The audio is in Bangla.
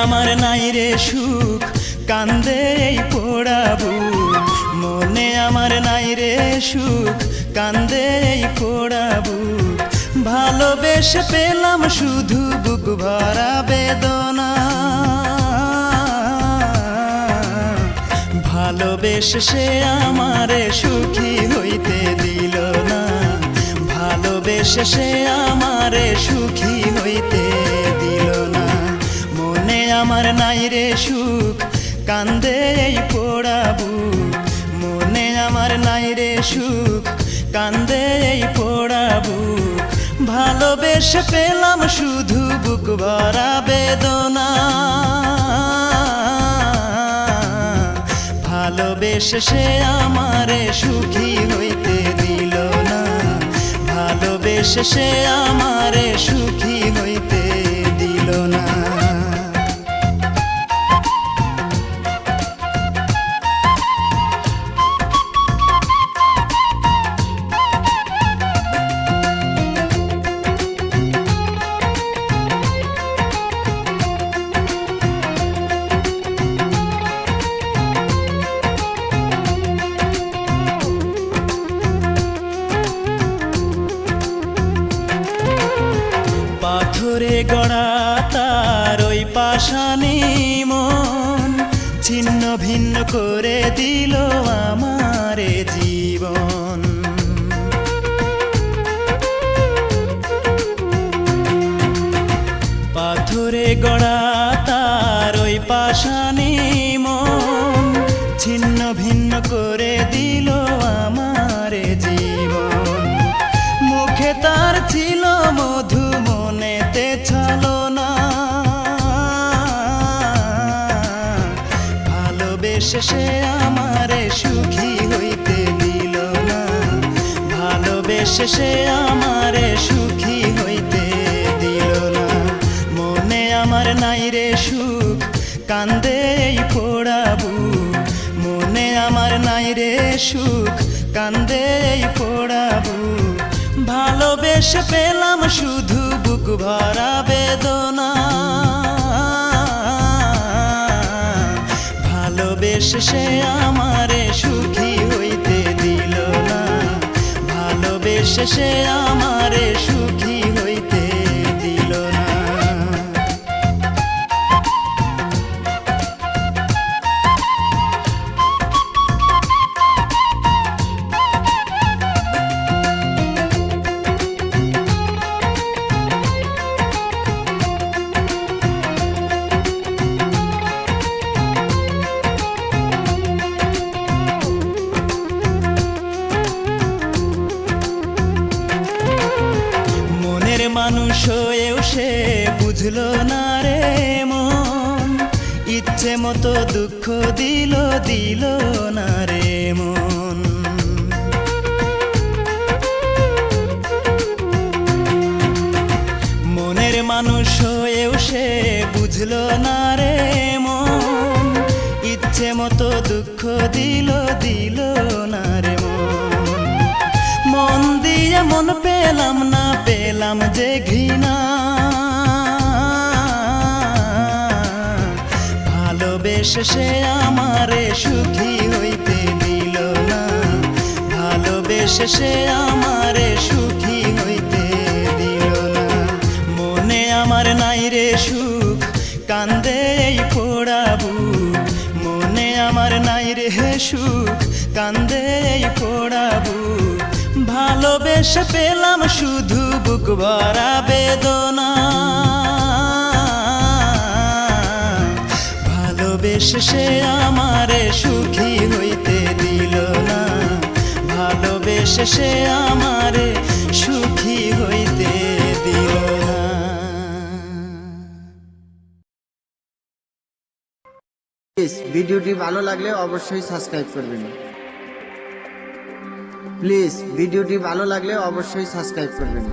আমার নাই রে সুখ, কান্দে এই পোড়া বুক। মনে আমার নাই রে সুখ, কান্দে এই পোড়া বুক। ভালোবেসে পেলাম শুধু বুক ভরা বেদনা, ভালোবেসে সে আমারে সুখী হইতে দিল না, ভালোবেসে সে আমারে সুখী হইতে দিল না। মনে আমার নাই রে সুখ, কান্দে এই পোড়া বুক। মনে আমার নাই রে সুখ, কান্দে এই পোড়া বুক। ভালোবেসে পেলাম শুধু বুক ভরা বেদনা, ভালোবেসে সে আমারে সুখী হইতে দিল না, ভালোবেসে সে আমারে সুখী হইতে দিল না। পাথরে গড়া তার ওই পাষাণী মন, ছিন্ন ভিন্ন করে দিল আমারে জীবন। পাথরে গড়া তার ওই পাষাণী মন, ছিন্ন ভিন্ন করে দিল আমারে জীবন। মুখে তার ছিল মধু, মনেতে ছলনা, ভালোবেসে সে আমারে সুখী হইতে দিল না, ভালোবেসে সে আমারে সুখী হইতে দিল না। মনে আমার নাই রে সুখ, কান্দে এই পোড়া বুক। মনে আমার নাই রে সুখ, কান্দে এই পোড়া বুক। ভালোবেসে পেলাম শুধু বুক ভরা বেদনা, ভালোবেসে সে আমারে সুখী হইতে দিল না, ভালোবেসে সে আমারে সুখী হইতে দিল না। মানুষ হয়েও সে বুঝলো না রে মন, ইচ্ছে মতো দুঃখ দিল দিল না রে মন। মনের মানুষ হয়েও সে বুঝলো না রে মন, ইচ্ছে মতো দুঃখ দিল দিল না রে মন। মন দিয়ে মন পেলাম না, পেলাম যে ঘৃণা, ভালোবেসে সে আমারে সুখী হইতে দিল না, ভালোবেসে সে আমারে সুখী হইতে দিল না। মনে আমার নাই রে সুখ, কান্দে এই পোড়া বুক। মনে আমার নাই রে সুখ, কান্দে এই পোড়া বুক। ভালোবেসে পেলাম শুধু বুক ভরা বেদনা, ভালোবেসে সে আমারে সুখী হইতে দিল না, ভালোবেসে সে আমারে সুখী হইতে দিল না। ভিডিওটি ভালো লাগলে অবশ্যই সাবস্ক্রাইব করবেন। প্লিজ ভিডিওটি ভালো লাগলে অবশ্যই সাবস্ক্রাইব করবেন।